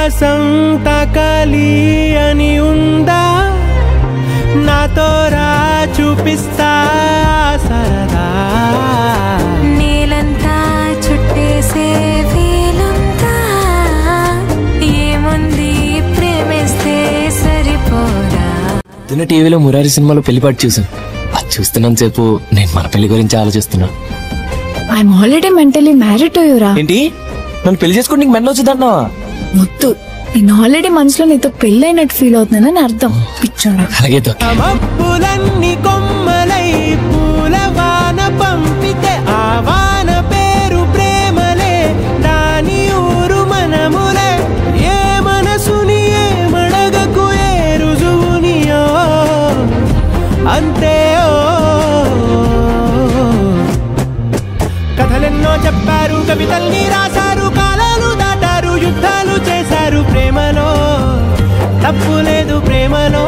ఆకాశం తాకాలి అని ఉందా నాతో రా చూపిస్తా సరదా నేలంతా చుట్టేసే వీలుందా ఏముంది ప్రేమిస్తే సరిపోదా. నిన్న టీవీలో మురారి సినిమాలో పెళ్లిపాటు చూసాను. అది చూస్తున్నంత సేపు నేను మన పెళ్లి గురించి ఆలోచిస్తున్నా. I'm already mentally married to you రా. ఏంటి నన్ను పెళ్లి చేసుకుని నీకు మెంటల్ వచ్చిందన్నా? ముద్దు నేను ఆల్రెడీ మనసులో నీతో పెళ్ళైనట్టు ఫీల్ అవుతున్నానని అర్థం. పిచ్చోడా. అలాగే మబ్బులన్నీ కొమ్మలై పూలవాన పంపితే ఆ వాన పేరు ప్రేమలే దాని ఊరు మనములే ఏ మనసుని ఏ మడగకు ఏ రుజువునియో అంతే. కథలెన్నో చెప్పారు కవితల్ని రాశారు కాలాలు దాటారు యుద్ధాలు చేశారు ప్రేమలో తప్పు లేదు ప్రేమలో.